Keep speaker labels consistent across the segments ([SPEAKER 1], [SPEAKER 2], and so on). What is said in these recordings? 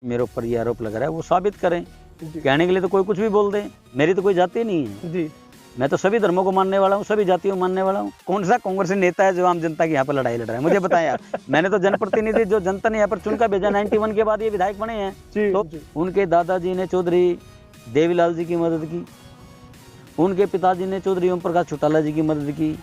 [SPEAKER 1] मेरे ऊपर ये आरोप लग रहा है वो साबित करें।
[SPEAKER 2] जी।
[SPEAKER 1] कहने के लिए तो कोई कुछ भी बोल दे, मेरी तो कोई जाति नहीं है।
[SPEAKER 2] जी।
[SPEAKER 1] मैं तो सभी धर्मों को मानने वाला हूँ, सभी जातियों को मानने वाला हूँ। कौन सा कांग्रेसी नेता है जो आम जनता की यहाँ पर लड़ाई लड़ रहा है, मुझे बताएं यार। मैंने तो जनप्रतिनिधि जो जनता ने यहाँ पर चुनकर भेजा, 91 के बाद ये विधायक बने हैं।
[SPEAKER 2] जी,
[SPEAKER 1] तो
[SPEAKER 2] जी।
[SPEAKER 1] उनके दादाजी ने चौधरी देवीलाल जी की मदद की, उनके पिताजी ने चौधरी ओम प्रकाश चौटाला जी की मदद की,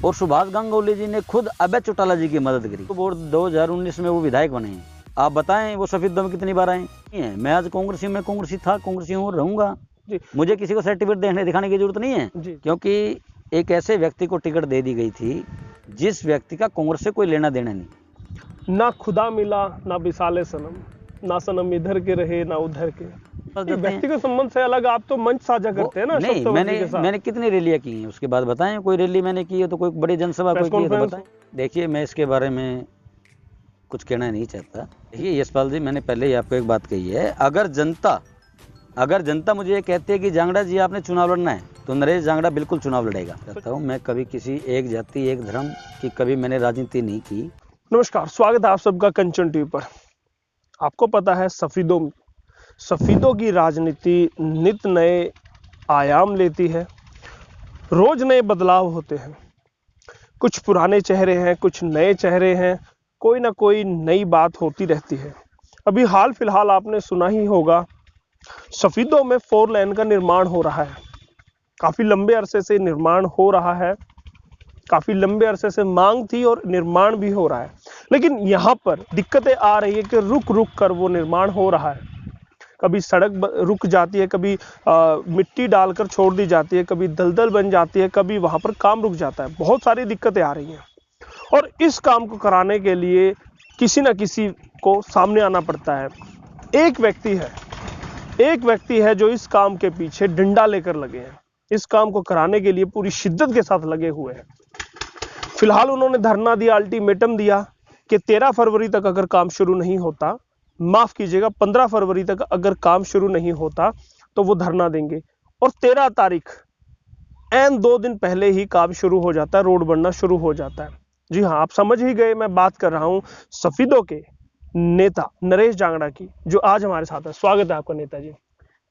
[SPEAKER 1] और सुभाष गंगोली जी ने खुद अभय चौटाला जी की मदद करी। तो 2019 में वो विधायक बने हैं। आप बताएं वो सफेदों में कितनी बार आए हैं। मैं आज कांग्रेसी में कांग्रेसी था, कांग्रेसी हूँ, रहूंगा।
[SPEAKER 2] जी।
[SPEAKER 1] मुझे किसी को सर्टिफिकेट दिखाने की जरूरत नहीं है,
[SPEAKER 2] जी।
[SPEAKER 1] क्योंकि एक ऐसे व्यक्ति को टिकट दे दी गई थी जिस व्यक्ति का कांग्रेस से कोई लेना देना नहीं।
[SPEAKER 2] ना खुदा मिला ना विशाले सनम, ना सनम इधर के रहे ना उधर के। ये व्यक्तिगत संबंध से अलग आप तो मंच साझा करते हैं ना
[SPEAKER 1] नहीं,
[SPEAKER 2] अशोक तंवर जी के साथ।
[SPEAKER 1] मैंने कितनी रैलियां की हैं उसके बाद बताएं। कोई रैली मैंने की है तो कोई बड़ी जनसभा कोई की है तो बताएं। देखिए मैं इसके बारे में कुछ कहना नहीं चाहता। देखिए यशपाल जी, मैंने पहले ही आपको एक बात कही है, अगर जनता मुझे ये कहती है कि जांगड़ा जी आपने चुनाव लड़ना है, तो नरेश जांगड़ा बिल्कुल चुनाव लड़ेगा। कहता हूँ मैं कभी किसी एक जाति एक धर्म की कभी मैंने राजनीति नहीं की।
[SPEAKER 2] नमस्कार, स्वागत है आप सबका कंचन टीवी पर। आपको पता है सफेदों की राजनीति नित नए आयाम लेती है, रोज नए बदलाव होते हैं। कुछ पुराने चेहरे हैं, कुछ नए चेहरे हैं, कोई ना कोई नई बात होती रहती है। अभी हाल फिलहाल आपने सुना ही होगा, सफेदों में 4 लेन का निर्माण हो रहा है। काफी लंबे अरसे से निर्माण हो रहा है, काफी लंबे अरसे से मांग थी और निर्माण भी हो रहा है। लेकिन यहाँ पर दिक्कतें आ रही है कि रुक रुक कर वो निर्माण हो रहा है। कभी सड़क रुक जाती है, कभी मिट्टी डालकर छोड़ दी जाती है, कभी दलदल बन जाती है, कभी वहां पर काम रुक जाता है। बहुत सारी दिक्कतें आ रही हैं और इस काम को कराने के लिए किसी न किसी को सामने आना पड़ता है। एक व्यक्ति है जो इस काम के पीछे डंडा लेकर लगे हैं, इस काम को कराने के लिए पूरी शिद्दत के साथ लगे हुए हैं। फिलहाल उन्होंने धरना दिया, अल्टीमेटम दिया कि 13 फरवरी तक अगर काम शुरू नहीं होता, माफ कीजिएगा 15 फरवरी तक अगर काम शुरू नहीं होता तो वो धरना देंगे। और 13 तारीख एन 2 दिन पहले ही काम शुरू हो जाता है, रोड बनना शुरू हो जाता है। जी हाँ, आप समझ ही गए, मैं बात कर रहा हूं सफेदों के नेता नरेश जांगड़ा की, जो आज हमारे साथ है। स्वागत है आपका नेताजी।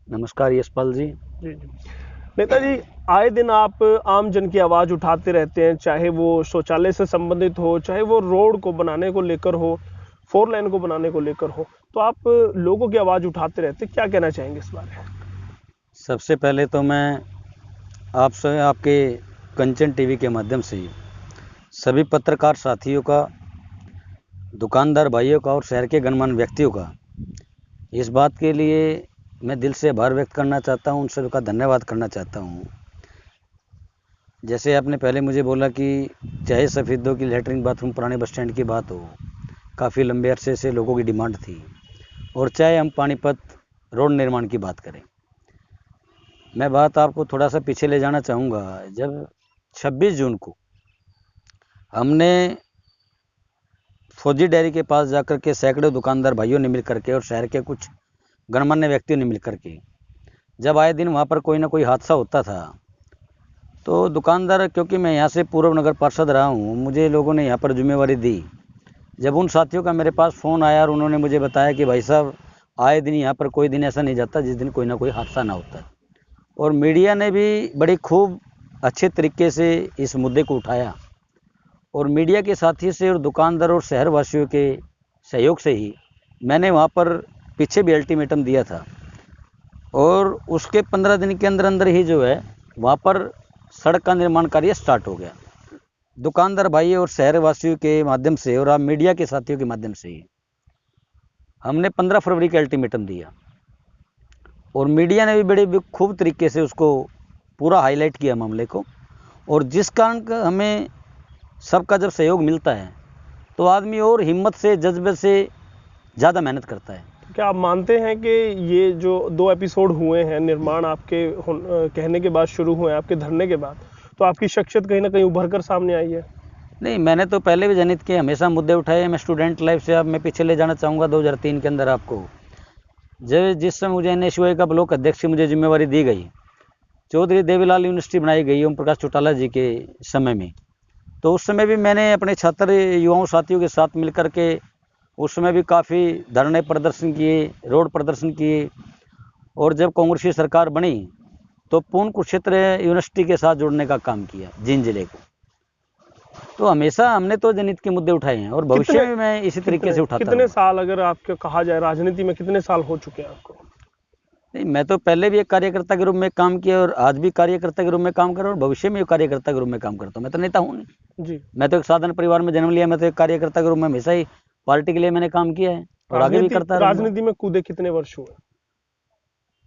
[SPEAKER 1] नमस्कार यशपाल जी।
[SPEAKER 2] जी जी नेताजी, आए दिन आप आम जन की आवाज उठाते रहते हैं, चाहे वो शौचालय से संबंधित हो, चाहे वो रोड को बनाने को लेकर हो, 4 लेन को बनाने को लेकर हो, तो आप लोगों की आवाज उठाते रहते हैं। क्या कहना चाहेंगे इस बारे में?
[SPEAKER 1] सबसे पहले तो मैं आपसे आपके कंचन टीवी के माध्यम से सभी पत्रकार साथियों का, दुकानदार भाइयों का और शहर के गणमान्य व्यक्तियों का इस बात के लिए मैं दिल से आभार व्यक्त करना चाहता हूं, उन सभी का धन्यवाद करना चाहता हूं। जैसे आपने पहले मुझे बोला कि चाहे सफेदों की लैट्रिन बाथरूम पुराने बस स्टैंड की बात हो, काफ़ी लंबे अरसे से लोगों की डिमांड थी, और चाहे हम पानीपत रोड निर्माण की बात करें। मैं बात आपको थोड़ा सा पीछे ले जाना चाहूँगा। जब 26 जून को हमने फौजी डेयरी के पास जाकर के सैकड़ों दुकानदार भाइयों ने मिल करके और शहर के कुछ गणमान्य व्यक्तियों ने मिल करके, जब आए दिन वहाँ पर कोई ना कोई हादसा होता था, तो दुकानदार, क्योंकि मैं यहाँ से पूर्व नगर पार्षद रहा हूँ, मुझे लोगों ने यहाँ पर जिम्मेवारी दी। जब उन साथियों का मेरे पास फ़ोन आया और उन्होंने मुझे बताया कि भाई साहब आए दिन यहाँ पर कोई दिन ऐसा नहीं जाता जिस दिन कोई ना कोई हादसा ना होता, और मीडिया ने भी बड़ी खूब अच्छे तरीके से इस मुद्दे को उठाया, और मीडिया के साथी से और दुकानदार और शहरवासियों के सहयोग से ही मैंने वहाँ पर पीछे भी अल्टीमेटम दिया था, और उसके 15 दिन के अंदर अंदर ही जो है वहाँ पर सड़क का निर्माण कार्य स्टार्ट हो गया। दुकानदार भाई और शहरवासियों के माध्यम से और आप मीडिया के साथियों के माध्यम से ही हमने 15 फरवरी का अल्टीमेटम दिया, और मीडिया ने भी बड़े खूब तरीके से उसको पूरा हाईलाइट किया मामले को। और जिस कारण हमें सबका जब सहयोग मिलता है तो आदमी और हिम्मत से, जज्बे से ज़्यादा मेहनत करता है।
[SPEAKER 2] क्या आप मानते हैं कि ये जो 2 एपिसोड हुए हैं निर्माण आपके कहने के बाद शुरू हुए, आपके धरने के बाद, तो आपकी शख्सियत कहीं ना कहीं उभर कर सामने आई है?
[SPEAKER 1] नहीं, मैंने तो पहले भी जनित के हमेशा मुद्दे उठाए। मैं स्टूडेंट लाइफ से अब मैं पीछे ले जाना चाहूँगा 2003 के अंदर आपको, जिस समय मुझे NSUI का ब्लॉक अध्यक्ष की मुझे जिम्मेवारी दी गई, चौधरी देवीलाल यूनिवर्सिटी बनाई गई ओम प्रकाश चौटाला जी के समय में, तो उस समय भी मैंने अपने छात्र युवाओं साथियों के साथ मिलकर के उस समय भी काफ़ी धरने प्रदर्शन किए, रोड प्रदर्शन किए। और जब कांग्रेस की सरकार बनी तो पूर्ण कुरुक्षेत्र यूनिवर्सिटी के साथ जुड़ने का काम किया, जींद जिले को। तो हमेशा हमने तो जनहित के मुद्दे उठाए हैं और भविष्य में मैं इसी तरीके से उठाता
[SPEAKER 2] कितने
[SPEAKER 1] रहूंगा।
[SPEAKER 2] साल अगर आपको कहा जाए राजनीति में कितने साल हो चुके हैं आपको?
[SPEAKER 1] नहीं, मैं तो पहले भी एक कार्यकर्ता के रूप में काम किया और आज भी कार्यकर्ता के रूप में काम कर रहा हूँ और भविष्य में कार्यकर्ता के रूप में काम करता हूँ। मैं तो नेता हूँ नहीं।
[SPEAKER 2] जी।
[SPEAKER 1] मैं तो एक साधारण परिवार में जन्म लिया। मैं तो एक कार्यकर्ता के रूप में हमेशा ही पार्टी के लिए मैंने काम किया है और आगे भी करता रहूंगा।
[SPEAKER 2] राजनीति में कूदे कितने वर्ष हुए?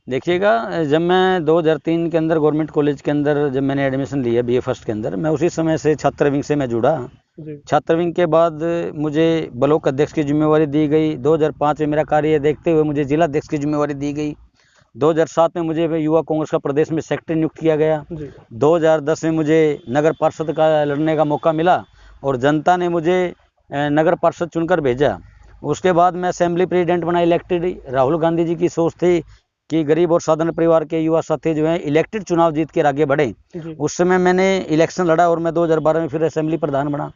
[SPEAKER 1] देखिएगा, जब मैं 2003 के अंदर गवर्नमेंट कॉलेज के अंदर जब मैंने एडमिशन लिया BA फर्स्ट के अंदर, मैं उसी समय से छात्र विंग से मैं जुड़ा।
[SPEAKER 2] जी।
[SPEAKER 1] छात्र विंग के बाद मुझे ब्लॉक अध्यक्ष की जिम्मेवारी दी गई। 2005 में मेरा कार्य देखते हुए मुझे जिला अध्यक्ष की जिम्मेवारी दी गई। 2007 में मुझे युवा कांग्रेस का प्रदेश में सेक्रेटरी नियुक्त किया गया।
[SPEAKER 2] जी।
[SPEAKER 1] 2010 में मुझे नगर पार्षद का लड़ने का मौका मिला और जनता ने मुझे नगर पार्षद चुनकर भेजा। उसके बाद मैं असेंबली प्रेसिडेंट बना, इलेक्टेड। राहुल गांधी जी की सोच थी कि गरीब और साधारण परिवार के युवा साथी जो हैं इलेक्टेड चुनाव जीत कर आगे बढ़े। उस समय मैंने इलेक्शन लड़ा और मैं 2012 में फिर असेंबली प्रधान बना।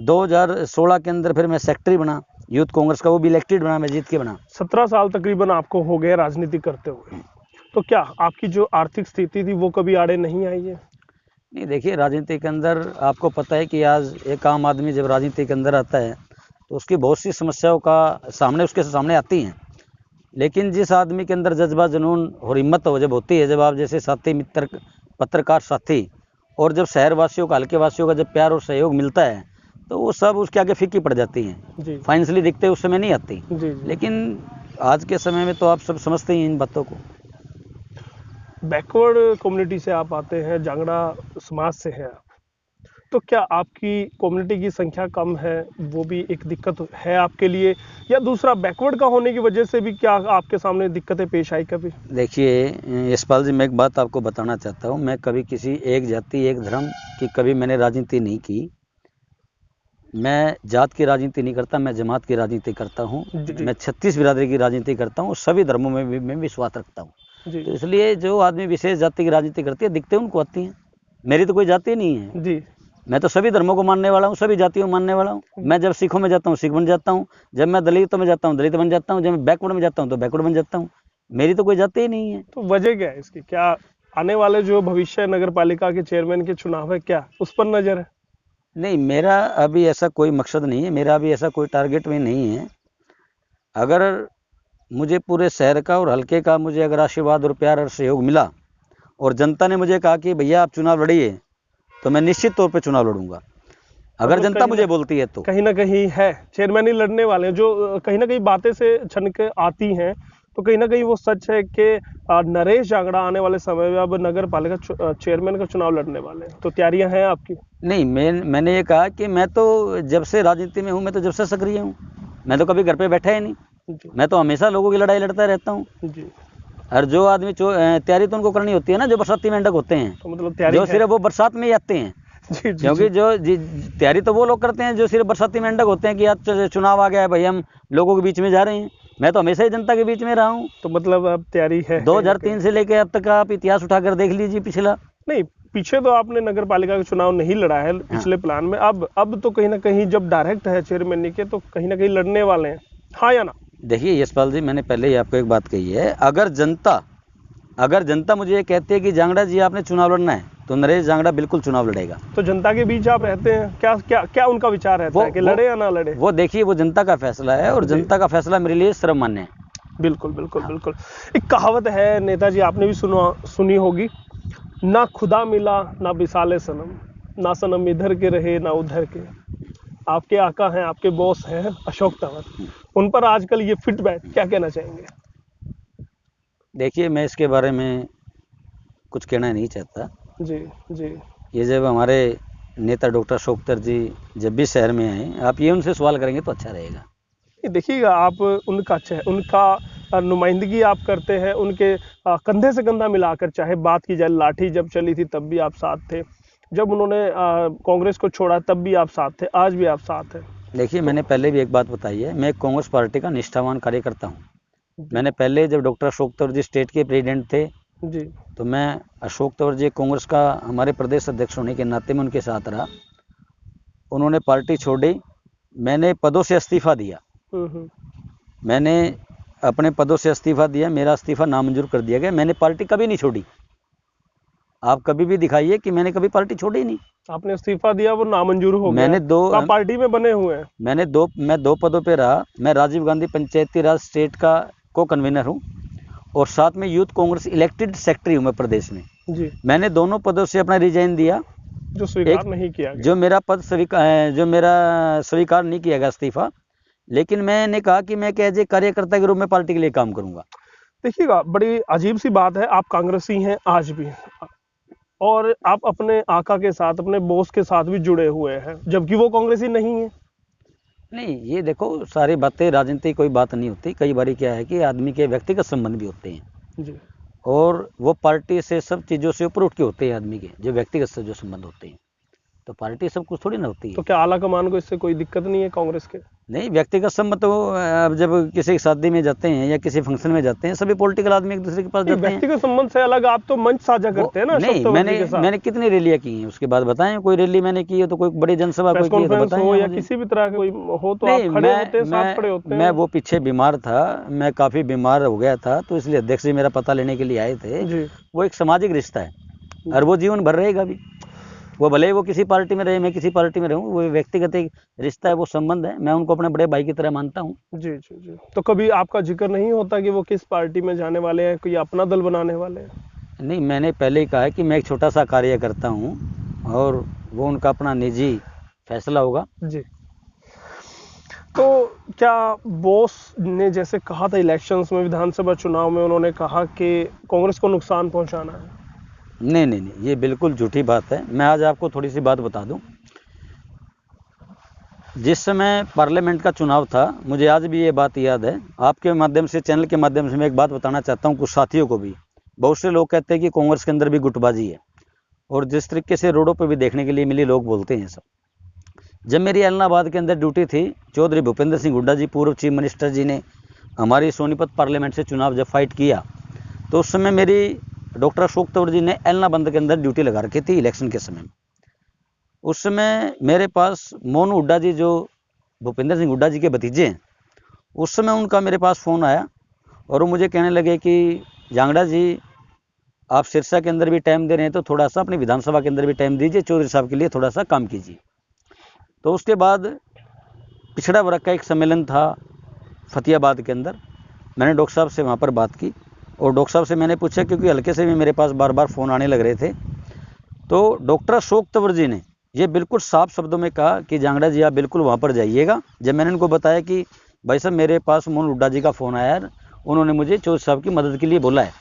[SPEAKER 1] 2016 के अंदर फिर मैं सेक्रेटरी बना यूथ कांग्रेस का, वो भी इलेक्टेड बना, मैं जीत के बना।
[SPEAKER 2] 17 साल तकरीबन आपको हो गए राजनीति करते हुए, तो क्या आपकी जो आर्थिक स्थिति थी वो कभी आड़े नहीं आई है?
[SPEAKER 1] नहीं, देखिए, राजनीति के अंदर आपको पता है कि आज एक आम आदमी जब राजनीति के अंदर आता है तो उसकी बहुत सी समस्याओं का उसके सामने आती हैं। लेकिन जिस आदमी के अंदर जज्बा, जुनून और हिम्मत हो जब होती है, जब आप जैसे साथी मित्र, पत्रकार साथी और जब शहरवासियों का, हल्के वासियों का जब प्यार और सहयोग मिलता है तो वो सब उसके आगे फीकी पड़ जाती हैं। फाइनेंशियली दिखते उस समय नहीं आती। लेकिन आज के समय में तो आप सब समझते ही इन बातों को।
[SPEAKER 2] बैकवर्ड कम्युनिटी से आप आते हैं, जांगड़ा समाज से हैं आप, तो क्या आपकी कम्युनिटी की संख्या कम है वो भी एक दिक्कत है आपके लिए, या दूसरा बैकवर्ड का होने की वजह से भी क्या आपके सामने दिक्कतें पेश आई कभी?
[SPEAKER 1] देखिए यशपाल जी, मैं एक बात आपको बताना चाहता हूँ। मैं कभी किसी एक जाति, एक धर्म की कभी मैंने राजनीति नहीं की। मैं जात की राजनीति नहीं करता, मैं जमात की राजनीति करता हूँ। मैं 36 बिरादरी की राजनीति करता हूँ, सभी धर्मों में भी मैं विश्वास रखता हूँ। तो इसलिए जो आदमी विशेष जाति की राजनीति करती है, दिखते उनको आती हैं। मेरी तो कोई जाति नहीं है
[SPEAKER 2] जी।
[SPEAKER 1] मैं तो सभी धर्मों को मानने वाला हूँ, सभी जातियों को मानने वाला हूँ। मैं जब सिखों में जाता हूँ सिख बन जाता हूँ, जब मैं दलितों में जाता हूँ दलित बन जाता हूँ, जब मैं बैकवर्ड में जाता हूँ तो बैकवर्ड बन जाता हूँ। मेरी तो कोई जाति ही नहीं है।
[SPEAKER 2] तो वजह क्या है इसकी? क्या आने वाले जो भविष्य नगर पालिका के चेयरमैन के चुनाव है, क्या उस पर नजर है?
[SPEAKER 1] नहीं, मेरा अभी ऐसा कोई मकसद नहीं है, मेरा अभी ऐसा कोई टारगेट में नहीं है। अगर मुझे पूरे शहर का और हल्के का मुझे अगर आशीर्वाद और प्यार और सहयोग मिला और जनता ने मुझे कहा कि भैया आप चुनाव लड़िए, तो मैं निश्चित तौर पे चुनाव लड़ूंगा। अगर
[SPEAKER 2] तो
[SPEAKER 1] जनता मुझे बोलती है तो
[SPEAKER 2] कहीं ना कहीं है चेयरमैन ही लड़ने वाले हैं, जो कहीं ना कहीं बातें से छन के आती हैं, तो कहीं ना कहीं वो सच है कि नरेश जांगड़ा आने वाले समय में अब नगर पालिका चेयरमैन का चुनाव लड़ने वाले हैं, तो तैयारियां हैं आपकी?
[SPEAKER 1] नहीं, मैंने ये कहा कि मैं तो जब से राजनीति में हूँ, मैं तो जब से सक्रिय हूँ, मैं तो कभी घर पे बैठा ही नहीं। मैं तो हमेशा लोगों की लड़ाई लड़ता रहता हूँ। और जो आदमी तैयारी तो उनको करनी होती है ना, जो बरसाती मेंढक होते हैं,
[SPEAKER 2] तो मतलब तैयारी
[SPEAKER 1] जो सिर्फ वो बरसात में ही आते हैं। क्योंकि जो तैयारी तो वो लोग करते हैं जो सिर्फ बरसाती मेंढक होते हैं कि आज चुनाव आ गया है भाई, हम लोगों के बीच में जा रहे हैं। मैं तो हमेशा ही जनता के बीच में रहा हूँ।
[SPEAKER 2] तो मतलब अब तैयारी है
[SPEAKER 1] 2003 से लेकर अब तक आप इतिहास उठाकर देख लीजिए पिछला।
[SPEAKER 2] नहीं, पीछे तो आपने नगर पालिका का चुनाव नहीं लड़ा है पिछले प्लान में, अब तो कहीं ना कहीं जब डायरेक्ट है चेयरमैन के, तो कहीं ना कहीं लड़ने वाले हैं, हाँ या ना?
[SPEAKER 1] देखिए यशपाल जी, मैंने पहले ही आपको एक बात कही है, अगर जनता मुझे ये कहती है कि जांगड़ा जी आपने चुनाव लड़ना है, तो नरेश जांगड़ा बिल्कुल चुनाव लड़ेगा।
[SPEAKER 2] तो जनता के बीच आप रहते हैं, क्या क्या क्या उनका विचार रहता है कि लड़े या ना लड़े?
[SPEAKER 1] वो देखिए, वो जनता का फैसला है और जनता का फैसला मेरे लिए सर्वमान्य है।
[SPEAKER 2] बिल्कुल बिल्कुल बिल्कुल। एक कहावत है नेताजी, आपने भी सुनी होगी, ना खुदा मिला ना विसाले सनम, ना सनम इधर के रहे ना उधर के। आपके आका हैं, आपके बॉस हैं अशोक तंवर, उन पर आजकल ये फिट बैठ, क्या कहना चाहेंगे?
[SPEAKER 1] देखिए, मैं इसके बारे में कुछ कहना नहीं चाहता।
[SPEAKER 2] जी जी।
[SPEAKER 1] ये जब हमारे नेता डॉक्टर अशोक तंवर जी जब भी शहर में आए, आप ये उनसे सवाल करेंगे तो अच्छा रहेगा।
[SPEAKER 2] देखिएगा, आप उनका नुमाइंदगी आप करते हैं, उनके कंधे से कंधा मिलाकर, चाहे बात की जाए लाठी जब चली थी तब भी आप साथ थे, जब उन्होंने कांग्रेस को छोड़ा तब भी आप साथ थे, आज भी आप साथ हैं।
[SPEAKER 1] देखिए, मैंने पहले भी एक बात बताई है, मैं कांग्रेस पार्टी का निष्ठावान कार्यकर्ता हूँ। मैंने पहले जब डॉक्टर अशोक तंवर जी स्टेट के प्रेसिडेंट थे
[SPEAKER 2] जी,
[SPEAKER 1] तो मैं अशोक तंवर जी कांग्रेस का हमारे प्रदेश अध्यक्ष होने के नाते में उनके साथ रहा। उन्होंने पार्टी छोड़ी, मैंने पदों से इस्तीफा दिया मैंने अपने पदों से इस्तीफा दिया, मेरा इस्तीफा नामंजूर कर दिया गया। मैंने पार्टी कभी नहीं छोड़ी। आप कभी भी दिखाइए कि मैंने कभी पार्टी छोड़ी नहीं।
[SPEAKER 2] आपने इस्तीफा दिया, वो नामंजूर हो गया।
[SPEAKER 1] मैंने दो
[SPEAKER 2] तो आप पार्टी में बने हुए हैं।
[SPEAKER 1] मैं दो पदों पे रहा। मैं राजीव गांधी पंचायती राज स्टेट का को कन्वीनर हूँ और साथ में यूथ कांग्रेस इलेक्टेड सेक्रेटरी हूँ मैं प्रदेश में
[SPEAKER 2] जी।
[SPEAKER 1] मैंने दोनों पदों से अपना रिजाइन दिया,
[SPEAKER 2] जो स्वीकार नहीं किया गया।
[SPEAKER 1] जो मेरा पद स्वीकार नहीं किया गया इस्तीफा, लेकिन मैंने कहा कि मैं एज ए कार्यकर्ता के रूप में पार्टी के लिए काम करूंगा।
[SPEAKER 2] देखिएगा, बड़ी अजीब सी बात है, आप कांग्रेसी हैं आज भी, और आप अपने आका के साथ, अपने बॉस के साथ भी जुड़े हुए हैं, जबकि वो कांग्रेसी नहीं है।
[SPEAKER 1] नहीं, ये देखो, सारी बातें राजनीति कोई बात नहीं होती। कई बारी क्या है कि आदमी के व्यक्तिगत संबंध भी होते हैं
[SPEAKER 2] जी।
[SPEAKER 1] और वो पार्टी से सब चीज़ों से ऊपर उठ के होते हैं। आदमी के जो व्यक्तिगत से जो संबंध होते हैं, तो पार्टी सब कुछ थोड़ी ना होती है।
[SPEAKER 2] तो क्या आला कमान को इससे कोई दिक्कत नहीं है कांग्रेस के?
[SPEAKER 1] नहीं, व्यक्तिगत संबंध तो अब जब किसी की शादी में जाते हैं या किसी फंक्शन में जाते हैं, सभी पॉलिटिकल आदमी एक दूसरे के पास जाते हैं।
[SPEAKER 2] व्यक्तिगत संबंध से अलग आप तो मंच साझा करते हैं ना।
[SPEAKER 1] नहीं, मैंने कितनी रैलियां की हैं उसके बाद बताएं। कोई रैली मैंने की है तो, कोई बड़ी जनसभा कोई की है तो बताएं,
[SPEAKER 2] या किसी भी तरह का कोई हो तो आप खड़े होते हैं, साथ खड़े होते हैं।
[SPEAKER 1] मैं वो पीछे बीमार था, मैं काफी बीमार हो गया था, तो इसलिए अध्यक्ष जी मेरा पता लेने के लिए आए थे जी। वो एक सामाजिक रिश्ता है और वो जीवन भर रहेगा भी। वो भले ही वो किसी पार्टी में रहे, मैं किसी पार्टी में रहूं, वो व्यक्तिगत एक रिश्ता है, वो संबंध है। मैं उनको अपने बड़े भाई की तरह मानता हूं। जी
[SPEAKER 2] जी जी। तो कभी आपका जिक्र नहीं होता कि वो किस पार्टी में जाने वाले हैं, कोई अपना दल बनाने वाले हैं?
[SPEAKER 1] नहीं, मैंने पहले ही कहा है कि मैं एक छोटा सा कार्य करता हूं और वो उनका अपना निजी फैसला होगा।
[SPEAKER 2] जी। तो क्या बॉस ने जैसे कहा था इलेक्शंस में, विधानसभा चुनाव में, उन्होंने कहा कि कांग्रेस को नुकसान पहुंचाना है?
[SPEAKER 1] नहीं, ये बिल्कुल झूठी बात है। मैं आज आपको थोड़ी सी बात बता दूं। जिस समय पार्लियामेंट का चुनाव था, मुझे आज भी ये बात याद है। आपके माध्यम से, चैनल के माध्यम से मैं एक बात बताना चाहता हूं कुछ साथियों को भी। बहुत से लोग कहते हैं कि कांग्रेस के अंदर भी गुटबाजी है, और जिस तरीके से रोडों पर भी देखने के लिए मिली, लोग बोलते हैं सब। जब मेरी एलनाबाद के अंदर ड्यूटी थी, चौधरी भूपेंद्र सिंह हुड्डा जी, पूर्व चीफ मिनिस्टर जी ने हमारी सोनीपत पार्लियामेंट से चुनाव जब फाइट किया, तो उस समय मेरी डॉक्टर अशोक तंवर जी ने एलनाबाद के अंदर ड्यूटी लगा रखी थी इलेक्शन के समय में। उस समय मेरे पास मोनू हुड्डा जी, जो भूपेंद्र सिंह हुड्डा जी के भतीजे हैं, उस समय उनका मेरे पास फ़ोन आया और वो मुझे कहने लगे कि जांगड़ा जी, आप सिरसा के अंदर भी टाइम दे रहे हैं तो थोड़ा सा अपनी विधानसभा के अंदर भी टाइम दीजिए, चौधरी साहब के लिए थोड़ा सा काम कीजिए। तो उसके बाद पिछड़ा वर्ग का एक सम्मेलन था फतेहाबाद के अंदर। मैंने डॉक्टर साहब से वहाँ पर बात की और डॉक्टर साहब से मैंने पूछा, क्योंकि हल्के से भी मेरे पास बार बार फ़ोन आने लग रहे थे, तो डॉक्टर अशोक तंवर जी ने ये बिल्कुल साफ शब्दों में कहा कि जांगड़ा जी, आप बिल्कुल वहाँ पर जाइएगा। जब मैंने उनको बताया कि भाई साहब, मेरे पास मोनू हुड्डा जी का फ़ोन आया है, उन्होंने मुझे चौधरी साहब की मदद के लिए बोला है,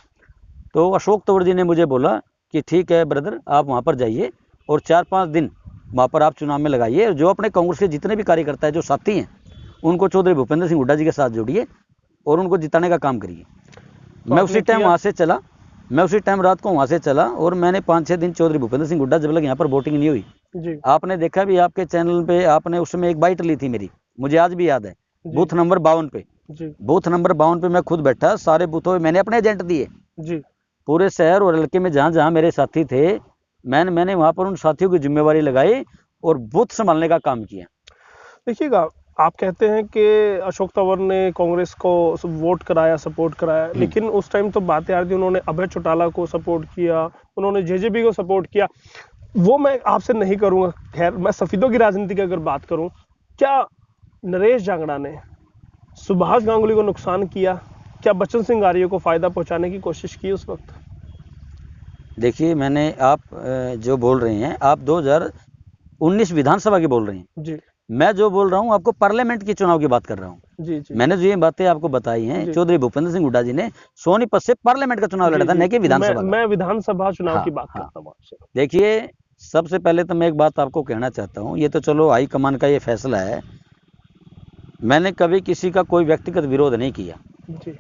[SPEAKER 1] तो अशोक तंवर जी ने मुझे बोला कि ठीक है ब्रदर, आप वहाँ पर जाइए और 4-5 दिन वहाँ पर आप चुनाव में लगाइए। जो अपने कांग्रेस के जितने भी कार्यकर्ता है, जो साथी हैं, उनको चौधरी भूपेंद्र सिंह हुड्डा जी के साथ जोड़िए और उनको जिताने का काम करिए। तो मैं उसी टाइम वहाँ से चला, मैं उसी टाइम रात को वहाँ से चला और मैंने 5-6 दिन चौधरी भूपेंद्र सिंह हुड्डा, जब लग यहाँ पर वोटिंग नहीं हुई जी। आपने देखा भी, आपके चैनल पे आपने उसमें एक बाइट ली थी मेरी, मुझे आज भी याद है, बूथ नंबर 52 पे जी। बूथ नंबर 52 पे मैं खुद बैठा, सारे बूथों में मैंने अपने एजेंट दिए जी। पूरे शहर और इलाके में जहाँ जहाँ मेरे साथी थे, मैंने वहाँ पर उन साथियों की जिम्मेवारी लगाई और बूथ संभालने का काम किया।
[SPEAKER 2] देखिएगा, आप कहते हैं कि अशोक तंवर ने कांग्रेस को वोट कराया, सपोर्ट कराया, लेकिन उस टाइम तो बातें आ रही थी, उन्होंने अभय चौटाला को सपोर्ट किया, उन्होंने जेजेपी को सपोर्ट किया। वो मैं आपसे नहीं करूंगा। खैर, मैं सफेदों की राजनीति की अगर बात करूं, क्या नरेश जांगड़ा ने सुभाष गांगुली को नुकसान किया? क्या बच्चन सिंह आर्य को फायदा पहुंचाने की कोशिश की उस वक्त?
[SPEAKER 1] देखिए, मैंने, आप जो बोल रहे हैं, आप 2019 विधानसभा की बोल रहे हैं जी। मैं जो बोल रहा हूँ आपको पार्लियामेंट की चुनाव की बात कर रहा हूँ जी जी। मैंने जो ये बातें आपको बताई हैं, चौधरी भूपेंद्र सिंह हुड्डा जी ने सोनीपत से पार्लियामेंट का चुनाव लड़ा था, न कि विधानसभा। मैं
[SPEAKER 2] विधानसभा चुनाव की बात करता हूँ आपसे।
[SPEAKER 1] देखिए, सबसे पहले तो मैं एक बात आपको कहना चाहता हूँ, ये तो चलो हाईकमान का ये फैसला है, मैंने कभी किसी का कोई व्यक्तिगत विरोध नहीं किया जी।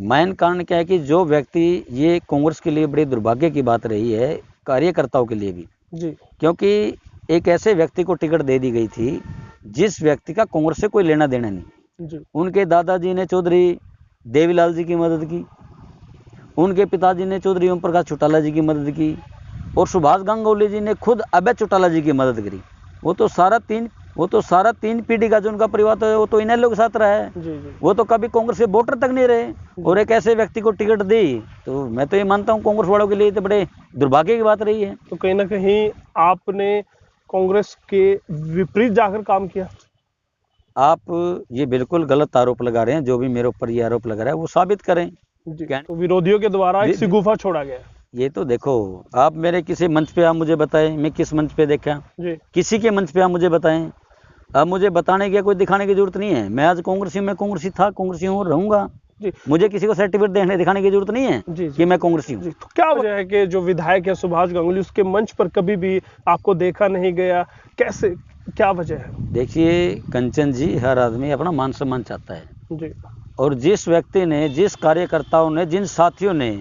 [SPEAKER 1] मेन कारण क्या है कि जो व्यक्ति, ये कांग्रेस के लिए बड़ी दुर्भाग्य की बात रही है, कार्यकर्ताओं के लिए भी जी, क्योंकि एक ऐसे व्यक्ति को टिकट दे दी गई थी जिस व्यक्ति का कांग्रेस से कोई लेना देना नहीं जी। उनके दादाजी ने चौधरी देवीलाल जी की मदद की, उनके पिताजी ने चौधरी ओम प्रकाश चौटाला जी की मदद की, और सुभाष गांगुली जी ने खुद अभय चौटाला जी की मदद करी। वो तो सारा 3 वो तो सारा 3 पीढ़ी का जो उनका परिवार तो है, वो तो इन लोगों के साथ रहा है।
[SPEAKER 2] जी जी
[SPEAKER 1] वो तो कभी कांग्रेस के वोटर तक नहीं रहे, और एक ऐसे व्यक्ति को टिकट दी, तो मैं तो ये मानता हूँ कांग्रेस वालों के लिए तो बड़े दुर्भाग्य की बात रही है।
[SPEAKER 2] तो कहीं ना कहीं आपने कांग्रेस के विपरीत जाकर काम किया।
[SPEAKER 1] आप ये बिल्कुल गलत आरोप लगा रहे हैं, जो भी मेरे ऊपर ये आरोप लगा रहा है वो साबित करें।
[SPEAKER 2] जी,
[SPEAKER 1] क्या-
[SPEAKER 2] तो विरोधियों के द्वारा एक शिगुफा छोड़ा गया।
[SPEAKER 1] ये तो देखो, आप मेरे किसी मंच पे आप मुझे बताएं, मैं किस मंच पे देखा,
[SPEAKER 2] जी
[SPEAKER 1] किसी के मंच पे आप मुझे बताएं। अब मुझे बताने की या कोई दिखाने की जरूरत नहीं है। मैं आज कांग्रेसी, मैं कांग्रेसी था, कांग्रेसी हूँ, रहूंगा।
[SPEAKER 2] जी
[SPEAKER 1] मुझे किसी को सर्टिफिकेट देखने दिखाने की जरूरत नहीं है
[SPEAKER 2] जी जी
[SPEAKER 1] कि मैं कांग्रेसी हूँ।
[SPEAKER 2] जी। तो क्या वजह है कि जो विधायक है सुभाष गांगुली, उसके मंच पर कभी भी आपको देखा नहीं गया? कैसे, क्या वजह है?
[SPEAKER 1] देखिए कंचन जी, हर आदमी अपना मान सम्मान चाहता है,
[SPEAKER 2] जी
[SPEAKER 1] और जिस व्यक्ति ने, जिस कार्यकर्ताओं ने, जिन साथियों ने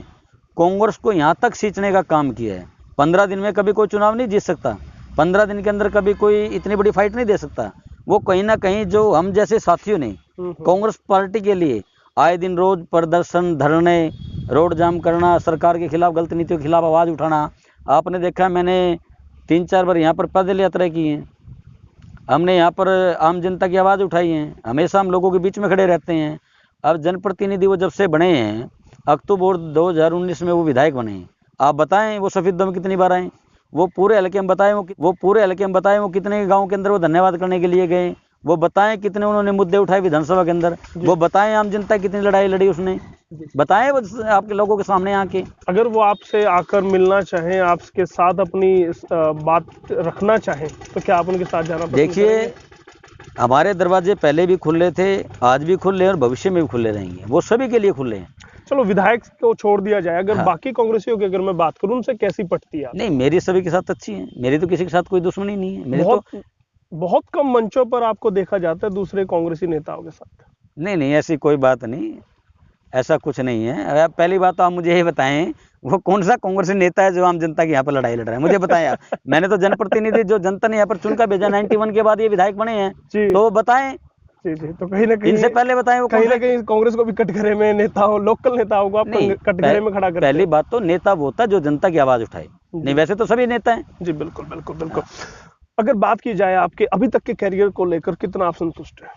[SPEAKER 1] कांग्रेस को यहाँ तक सींचने का काम किया है, 15 दिन में कभी कोई चुनाव नहीं जीत सकता, 15 दिन के अंदर कभी कोई इतनी बड़ी फाइट नहीं दे सकता। वो कहीं ना कहीं जो हम जैसे साथियों ने कांग्रेस पार्टी के लिए आए दिन रोज प्रदर्शन, धरने, रोड जाम करना, सरकार के खिलाफ, गलत नीतियों के खिलाफ आवाज़ उठाना। आपने देखा, मैंने 3-4 बार यहाँ पर पैदल यात्रा की है, हमने यहाँ पर आम जनता की आवाज़ उठाई है, हमेशा हम लोगों के बीच में खड़े रहते हैं। अब जनप्रतिनिधि वो जब से बने हैं, अक्टूबर 2019 में वो विधायक बने हैं, आप बताएं वो सफेदों में कितनी बार आए? वो पूरे हल्के में बताएं, वो कितने गाँव के अंदर वो धन्यवाद करने के लिए गए, वो बताएं कितने उन्होंने मुद्दे उठाए विधानसभा के अंदर, वो बताएं आम जनता कितनी लड़ाई लड़ी उसने, बताएं वो आपके लोगों के सामने आके।
[SPEAKER 2] अगर वो आपसे आकर मिलना चाहें, आपके साथ अपनी बात रखना चाहें, तो क्या आप उनके साथ जाना पसंद
[SPEAKER 1] देखिए,
[SPEAKER 2] करेंगे?
[SPEAKER 1] हमारे दरवाजे पहले भी खुले थे, आज भी खुले और भविष्य में भी खुले रहेंगे, वो सभी के लिए खुले हैं।
[SPEAKER 2] चलो विधायक को छोड़ दिया जाए, अगर
[SPEAKER 1] हाँ।
[SPEAKER 2] बाकी कांग्रेसियों की अगर मैं बात करूं, उनसे कैसी पटती है आप?
[SPEAKER 1] नहीं, मेरी सभी के साथ अच्छी है, मेरी तो किसी के साथ कोई दुश्मनी नहीं है। मेरी
[SPEAKER 2] बहुत
[SPEAKER 1] तो
[SPEAKER 2] बहुत कम मंचों पर आपको देखा जाता है दूसरे कांग्रेसी नेताओं के साथ।
[SPEAKER 1] नहीं, ऐसी कोई बात नहीं, ऐसा कुछ नहीं है। अब पहली बात तो आप मुझे ये बताएं, वो कौन सा कांग्रेसी नेता है जो आम जनता की यहाँ पर लड़ाई लड़ रहा है, मुझे बताएं आप। मैंने तो जनप्रतिनिधि जो जनता ने यहाँ पर चुनकर भेजा, 91 के बाद ये विधायक बने हैं,
[SPEAKER 2] जी
[SPEAKER 1] तो बताएं,
[SPEAKER 2] जी जी। तो कहीं ना कहीं
[SPEAKER 1] इनसे पहले बताएं वो
[SPEAKER 2] कहीं ना कहीं कांग्रेस को भी कटघरे में, नेताओं, लोकल नेताओं को आप
[SPEAKER 1] नहीं,
[SPEAKER 2] कटघरे में खड़ा करते
[SPEAKER 1] पहली
[SPEAKER 2] हैं।
[SPEAKER 1] बात तो नेता वो होता है जो जनता की आवाज उठाए, नहीं वैसे तो सभी नेता हैं।
[SPEAKER 2] जी बिल्कुल बिल्कुल बिल्कुल। अगर बात की जाए आपके अभी तक के करियर को लेकर, कितना आप संतुष्ट हैं?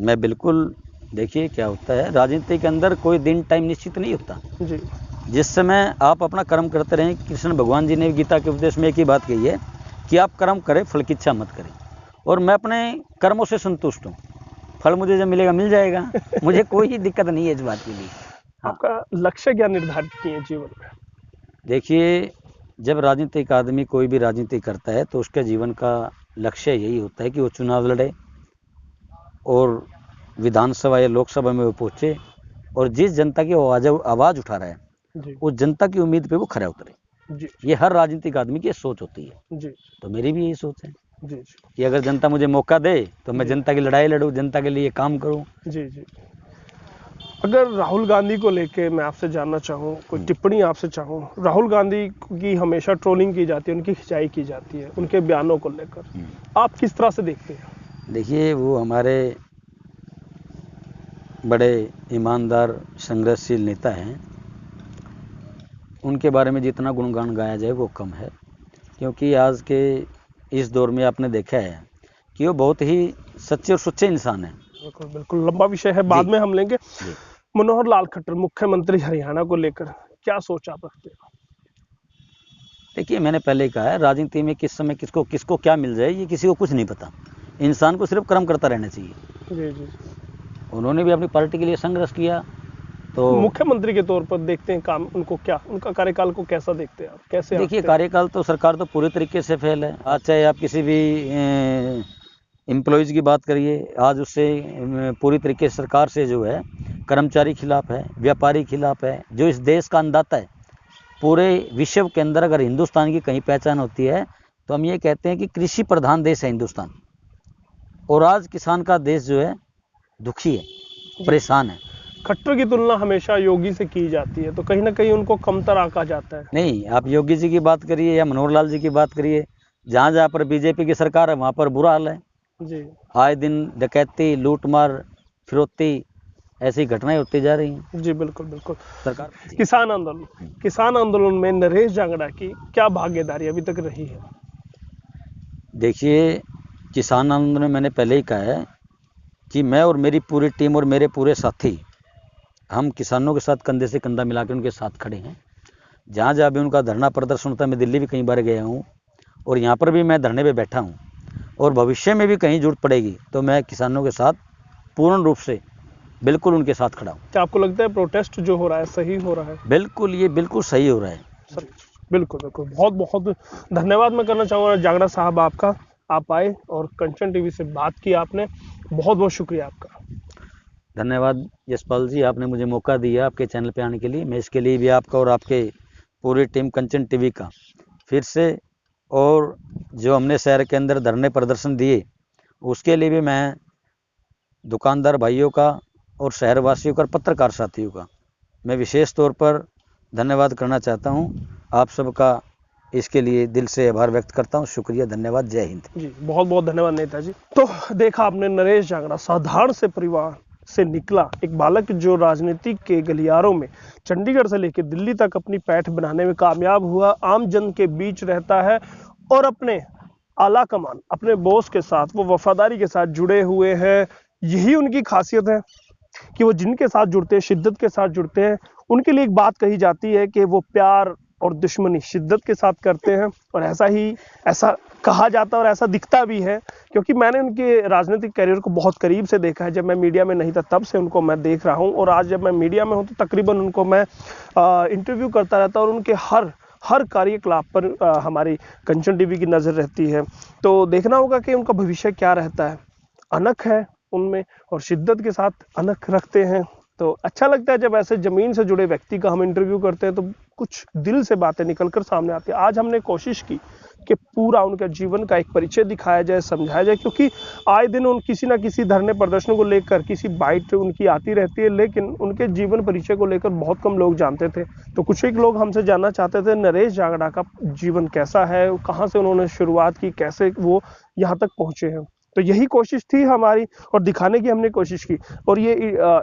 [SPEAKER 1] मैं बिल्कुल, देखिए क्या होता है, राजनीति के अंदर कोई दिन टाइम निश्चित नहीं होता।
[SPEAKER 2] जी
[SPEAKER 1] जिस समय आप अपना कर्म करते रहें, कृष्ण भगवान जी ने गीता के उपदेश में एक ही बात कही है कि आप कर्म करें, फल की इच्छा मत करें, और मैं अपने कर्मों से संतुष्ट हूँ। फल मुझे जब मिलेगा मिल जाएगा, मुझे कोई दिक्कत नहीं है इस बात के लिए। हाँ।
[SPEAKER 2] आपका लक्ष्य क्या निर्धारित किए जीवन में?
[SPEAKER 1] देखिए, जब राजनीतिक आदमी कोई भी राजनीति करता है तो उसके जीवन का लक्ष्य यही होता है कि वो चुनाव लड़े और विधानसभा या लोकसभा में वो पहुँचे, और जिस जनता की आवाज़ उठा रहा है
[SPEAKER 2] जी
[SPEAKER 1] उस जनता की उम्मीद पे वो खरा उतरे।
[SPEAKER 2] जी
[SPEAKER 1] ये हर राजनीतिक आदमी की सोच होती है,
[SPEAKER 2] जी
[SPEAKER 1] तो मेरी भी यही सोच है
[SPEAKER 2] जी जी
[SPEAKER 1] कि अगर जनता मुझे मौका दे तो मैं जनता की लड़ाई लड़ूं, जनता के लिए काम करूं।
[SPEAKER 2] जी जी। अगर राहुल गांधी को लेके मैं आपसे जानना चाहूँ, कोई टिप्पणी आपसे चाहूँ, राहुल गांधी की हमेशा ट्रोलिंग की जाती है, उनकी खिंचाई की जाती है उनके बयानों को लेकर, आप किस तरह से देखते हैं?
[SPEAKER 1] देखिए, वो हमारे बड़े ईमानदार संघर्षशील नेता हैं, उनके बारे में जितना गुणगान गाया जाए वो कम है, क्योंकि आज के इस दौर में आपने देखा है कि वो बहुत ही सच्चे और सच्चे इंसान हैं।
[SPEAKER 2] बिल्कुल बिल्कुल, लंबा विषय है, बाद में हम लेंगे। मनोहर लाल खट्टर मुख्यमंत्री हरियाणा को लेकर क्या सोच आप रखते हैं?
[SPEAKER 1] देखिए, मैंने पहले ही कहा है, राजनीति में किस समय किसको किसको क्या मिल जाए ये किसी को कुछ नहीं पता, इंसान को सिर्फ कर्म करता रहना चाहिए।
[SPEAKER 2] जी जी।
[SPEAKER 1] उन्होंने भी अपनी पार्टी के लिए संघर्ष किया, तो
[SPEAKER 2] मुख्यमंत्री के तौर पर देखते हैं काम, उनको क्या, उनका कार्यकाल को कैसा देखते हैं आप, कैसे?
[SPEAKER 1] देखिए, कार्यकाल तो सरकार तो पूरे तरीके से फेल है। आज चाहे आप किसी भी एम्प्लॉयज़ की बात करिए, आज उससे पूरी तरीके से सरकार से जो है कर्मचारी खिलाफ है, व्यापारी खिलाफ है, जो इस देश का अन्नदाता है। पूरे विश्व के अंदर अगर हिंदुस्तान की कहीं पहचान होती है तो हम ये कहते हैं कि कृषि प्रधान देश है हिंदुस्तान, और आज किसान का देश जो है दुखी है, परेशान है।
[SPEAKER 2] खट्टर की तुलना हमेशा योगी से की जाती है, तो कहीं ना कहीं उनको कमतर आंका जाता है।
[SPEAKER 1] नहीं, आप योगी जी की बात करिए या मनोहर लाल जी की बात करिए, जहाँ जहाँ पर बीजेपी की सरकार है वहाँ पर बुरा हाल है।
[SPEAKER 2] जी
[SPEAKER 1] आए दिन डकैती, लूटमार, फिरौती, ऐसी घटनाएं होती जा रही हैं।
[SPEAKER 2] जी बिल्कुल बिल्कुल।
[SPEAKER 1] सरकार
[SPEAKER 2] किसान आंदोलन में नरेश जांगड़ा की क्या भागीदारी अभी तक रही है?
[SPEAKER 1] देखिए, किसान आंदोलन में मैंने पहले ही कहा है कि मैं और मेरी पूरी टीम और मेरे पूरे साथी हम किसानों के साथ कंधे से कंधा मिला के उनके साथ खड़े हैं। जहाँ जहाँ भी उनका धरना प्रदर्शन होता है, मैं दिल्ली भी कई बार गया हूँ और यहाँ पर भी मैं धरने पे बैठा हूँ, और भविष्य में भी कहीं जरूरत पड़ेगी तो मैं किसानों के साथ पूर्ण रूप से बिल्कुल उनके साथ खड़ा हूँ।
[SPEAKER 2] क्या आपको लगता है प्रोटेस्ट जो हो रहा है सही हो रहा है?
[SPEAKER 1] बिल्कुल, ये बिल्कुल सही हो रहा है।
[SPEAKER 2] बिल्कुल बिल्कुल, बहुत बहुत धन्यवाद मैं करना चाहूँगा जांगड़ा साहब आपका, आप आए और कंचन टीवी से बात की आपने, बहुत बहुत शुक्रिया आपका।
[SPEAKER 1] धन्यवाद यशपाल जी, आपने मुझे मौका दिया आपके चैनल पे आने के लिए। मैं इसके लिए भी आपका और आपके पूरी टीम कंचन टीवी का फिर से, और जो हमने शहर के अंदर धरने प्रदर्शन दिए उसके लिए भी मैं दुकानदार भाइयों का और शहरवासियों का, पत्रकार साथियों का मैं विशेष तौर पर धन्यवाद करना चाहता हूं। आप सबका इसके लिए दिल से आभार व्यक्त करता हूं। शुक्रिया, धन्यवाद, जय हिंद
[SPEAKER 2] जी, बहुत बहुत धन्यवाद नेताजी। तो देखा आपने नरेश जांगड़ा, साधारण से परिवार से निकला एक बालक जो राजनीति के गलियारों में चंडीगढ़ से लेकर दिल्ली तक अपनी पैठ बनाने में कामयाब हुआ, आम जन के बीच रहता है और अपने आला कमान, अपने बॉस के साथ वो वफादारी के साथ जुड़े हुए हैं। यही उनकी खासियत है कि वो जिनके साथ जुड़ते हैं, शिद्दत के साथ जुड़ते हैं। उनके लिए एक बात कही जाती है कि वो प्यार और दुश्मनी शिद्दत के साथ करते हैं, और ऐसा कहा जाता है और ऐसा दिखता भी है, क्योंकि मैंने उनके राजनीतिक करियर को बहुत करीब से देखा है। जब मैं मीडिया में नहीं था तब से उनको मैं देख रहा हूं, और आज जब मैं मीडिया में हूं तो तकरीबन उनको मैं इंटरव्यू करता रहता हूं, और उनके हर कार्यकलाप पर हमारी कंचन टीवी की नज़र रहती है। तो देखना होगा कि उनका भविष्य क्या रहता है। अनख है उनमें और शिद्दत के साथ अनख रखते हैं, तो अच्छा लगता है जब ऐसे जमीन से जुड़े व्यक्ति का हम इंटरव्यू करते हैं तो कुछ दिल से बातें निकलकर सामने आती है। आज हमने कोशिश की कि पूरा उनका जीवन का एक परिचय दिखाया जाए, समझाया जाए, क्योंकि आए दिन उन किसी ना किसी धरने प्रदर्शन को लेकर किसी बाइट उनकी आती रहती है, लेकिन उनके जीवन परिचय को लेकर बहुत कम लोग जानते थे। तो कुछ एक लोग हमसे जानना चाहते थे नरेश जांगड़ा का जीवन कैसा है, कहाँ से उन्होंने शुरुआत की, कैसे वो यहाँ तक पहुँचे हैं। तो यही कोशिश थी हमारी और दिखाने की हमने कोशिश की। और ये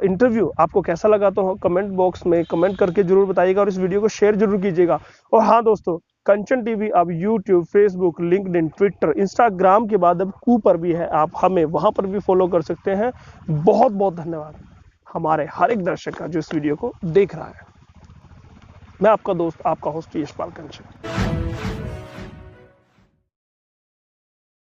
[SPEAKER 2] इंटरव्यू आपको कैसा लगा तो कमेंट बॉक्स में कमेंट करके जरूर बताइएगा, और इस वीडियो को शेयर जरूर कीजिएगा। और हाँ दोस्तों, कंचन टीवी अब YouTube, Facebook, LinkedIn, Twitter, Instagram के बाद अब कू पर भी है, आप हमें वहां पर भी फॉलो कर सकते हैं। बहुत बहुत धन्यवाद हमारे हर एक दर्शक का जो इस वीडियो को देख रहा है। मैं आपका दोस्त, आपका होस्ट यशपाल कंचन।